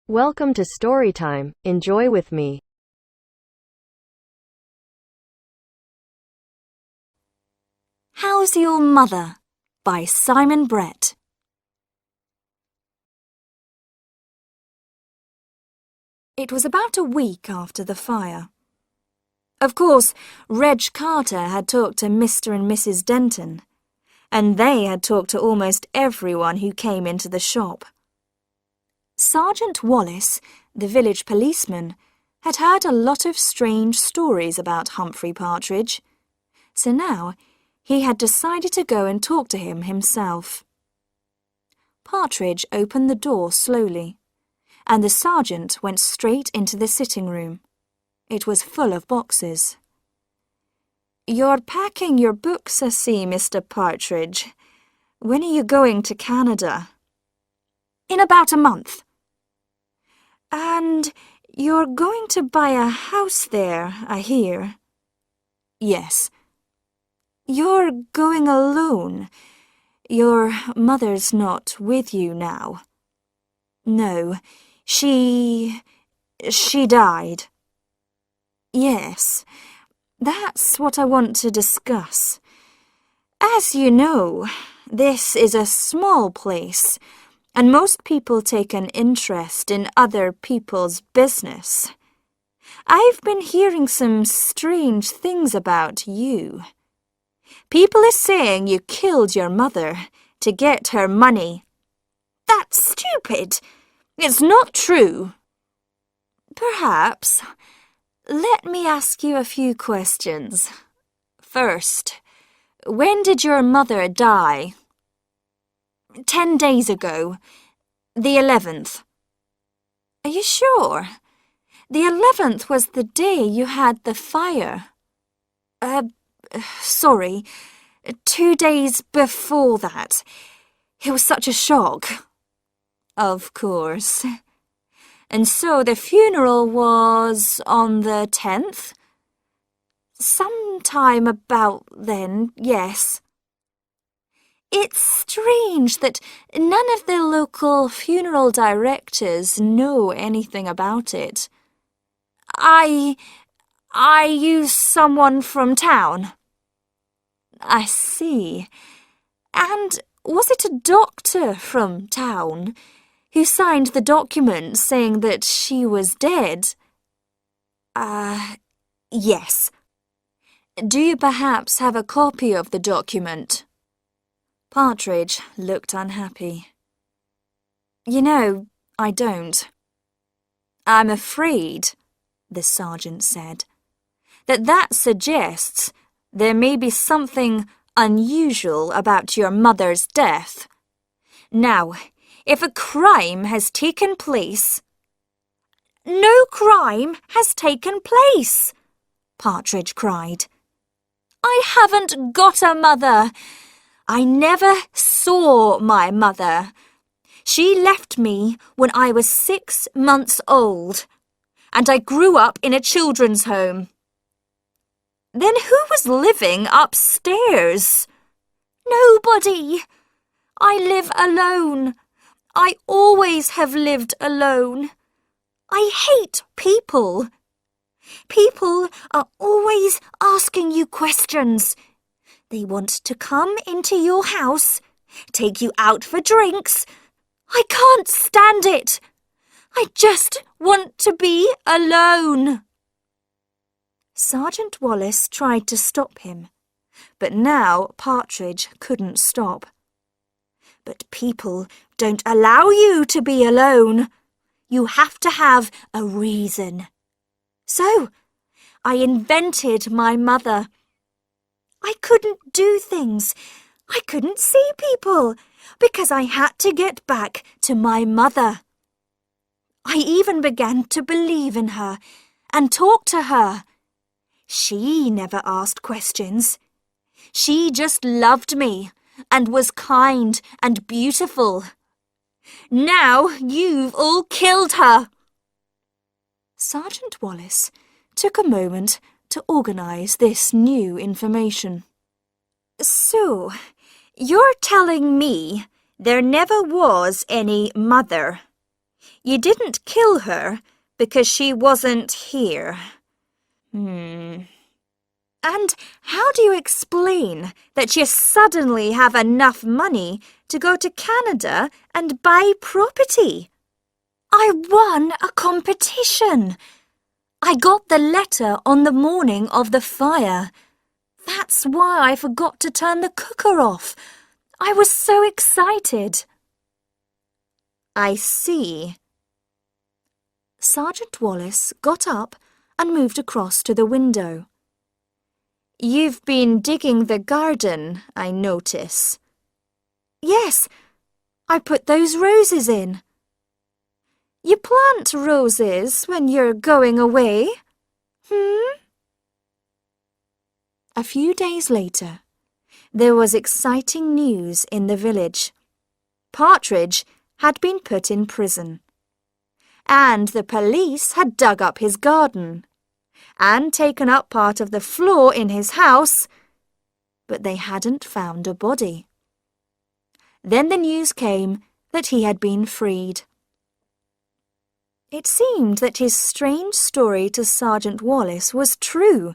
Welcome to Storytime. Enjoy with me. How's Your Mother? By Simon Brett. It was about a week after the fire. Of course, Reg Carter had talked to Mr. and Mrs. Denton, and they had talked to almost everyone who came into the shop. Sergeant Wallace, the village policeman, had heard a lot of strange stories about Humphrey Partridge, so now he had decided to go and talk to him himself. Partridge opened the door slowly, and the sergeant went straight into the sitting room. It was full of boxes. "You're packing your books, I see, Mr. Partridge. When are you going to Canada?" "In about a month." "And you're going to buy a house there, I hear." "Yes." "You're going alone. Your mother's not with you now." "No, she died." "Yes, that's what I want to discuss. As you know, this is a small place, and most people take an interest in other people's business. I've been hearing some strange things about you. People are saying you killed your mother to get her money." "That's stupid. It's not true." "Perhaps. Let me ask you a few questions. First, when did your mother die?" 10 days ago. The 11th. "Are you sure? The 11th was the day you had the fire." Sorry. 2 days before that. It was such a shock." "Of course. And so the funeral was on the 10th? "Sometime about then, yes." "It's strange that none of the local funeral directors know anything about it." I use someone from town." "I see. And was it a doctor from town who signed the document saying that she was dead?" Yes." "Do you perhaps have a copy of the document?" Partridge looked unhappy. "You know, I don't." "I'm afraid," the sergeant said, that suggests there may be something unusual about your mother's death. Now, if a crime has taken place—" "No crime has taken place!" Partridge cried. "I haven't got a mother. I never saw my mother. She left me when I was 6 months old, and I grew up in a children's home." "Then who was living upstairs?" "Nobody. I live alone. I always have lived alone. I hate people. People are always asking you questions. They want to come into your house, take you out for drinks. I can't stand it. I just want to be alone." Sergeant Wallace tried to stop him, but now Partridge couldn't stop. "But people don't allow you to be alone. You have to have a reason. So, I invented my mother. I couldn't do things. I couldn't see people because I had to get back to my mother. I even began to believe in her and talk to her. She never asked questions. She just loved me and was kind and beautiful. Now you've all killed her." Sergeant Wallace took a moment to organise this new information. "So, you're telling me there never was any mother. You didn't kill her because she wasn't here. And how do you explain that you suddenly have enough money to go to Canada and buy property? I won a competition. I got the letter on the morning of the fire. That's why I forgot to turn the cooker off. I was so excited. I see. Sergeant Wallace got up and moved across to the window. You've been digging the garden, I notice. Yes, I put those roses in. You plant roses when you're going away? A few days later, there was exciting news in the village. Partridge had been put in prison, and the police had dug up his garden and taken up part of the floor in his house, but they hadn't found a body. Then the news came that he had been freed. It seemed that his strange story to Sergeant Wallace was true.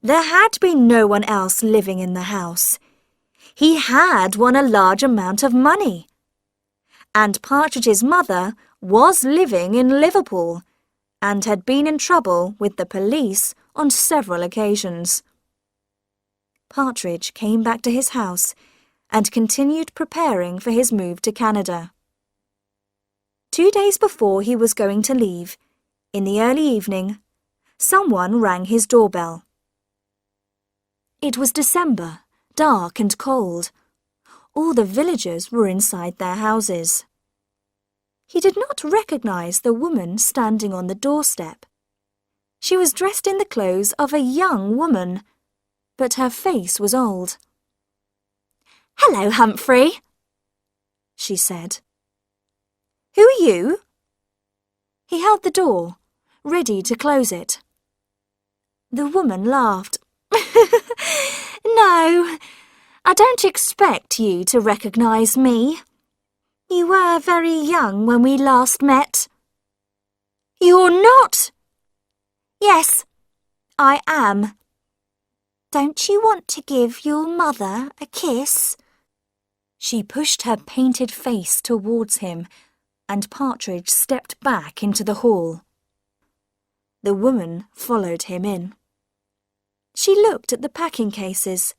There had been no one else living in the house. He had won a large amount of money. And Partridge's mother was living in Liverpool and had been in trouble with the police on several occasions. Partridge came back to his house and continued preparing for his move to Canada. 2 days before he was going to leave, in the early evening, someone rang his doorbell. It was December, dark and cold. All the villagers were inside their houses. He did not recognize the woman standing on the doorstep. She was dressed in the clothes of a young woman, but her face was old. "Hello, Humphrey," she said. "Who are you?" He held the door, ready to close it. The woman laughed. "No, I don't expect you to recognize me. You were very young when we last met." "You're not?" "Yes, I am. Don't you want to give your mother a kiss?" She pushed her painted face towards him, and Partridge stepped back into the hall. The woman followed him in. She looked at the packing cases.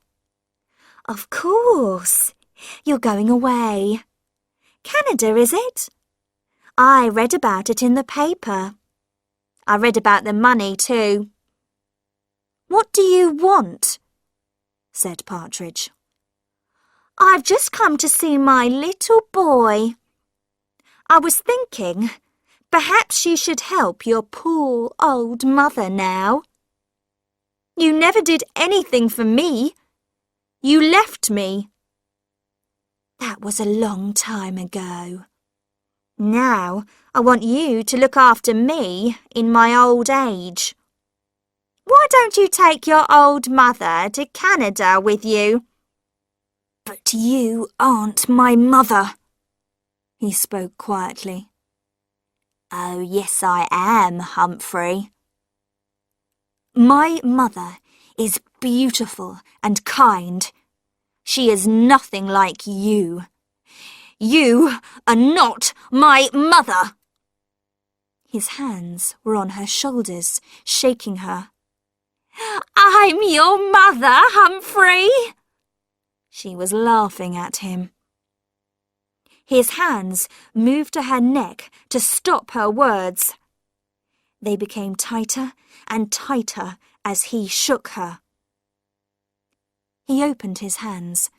"Of course, you're going away. Canada, is it? I read about it in the paper. I read about the money too." "What do you want?" said Partridge. "I've just come to see my little boy. I was thinking, perhaps you should help your poor old mother now. You never did anything for me. You left me. That was a long time ago. Now I want you to look after me in my old age. Why don't you take your old mother to Canada with you?" "But you aren't my mother," he spoke quietly. "Oh, yes, I am, Humphrey. My mother is beautiful and kind. She is nothing like you. You are not my mother." His hands were on her shoulders, shaking her. "I'm your mother, Humphrey." She was laughing at him. His hands moved to her neck to stop her words. They became tighter and tighter as he shook her. He opened his hands,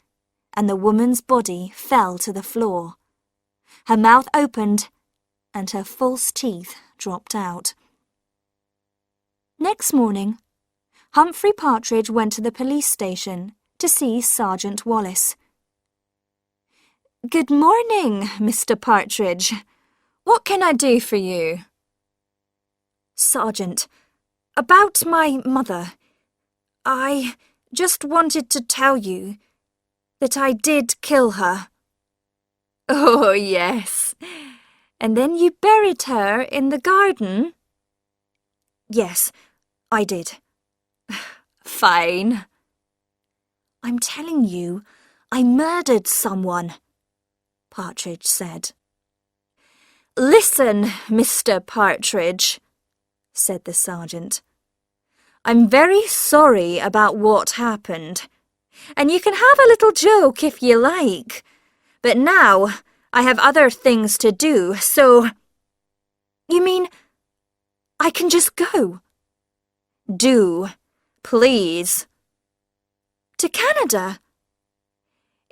and the woman's body fell to the floor. Her mouth opened, and her false teeth dropped out. Next morning, Humphrey Partridge went to the police station to see Sergeant Wallace. "Good morning, Mr. Partridge. What can I do for you?" "Sergeant, about my mother. I just wanted to tell you that I did kill her." "Oh, yes. And then you buried her in the garden? Yes, I did. Fine. I'm telling you, I murdered someone, Partridge said. Listen, Mr. Partridge, said the sergeant. I'm very sorry about what happened, and you can have a little joke if you like, but now I have other things to do, so... You mean I can just go? Do, please. To Canada?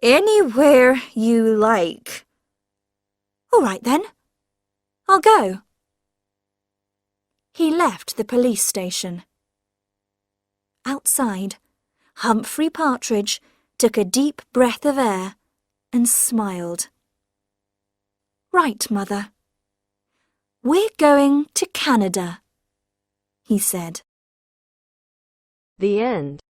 Anywhere you like. All right then, I'll go. He left the police station. Outside, Humphrey Partridge took a deep breath of air and smiled. Right, Mother. We're going to Canada, he said. The end.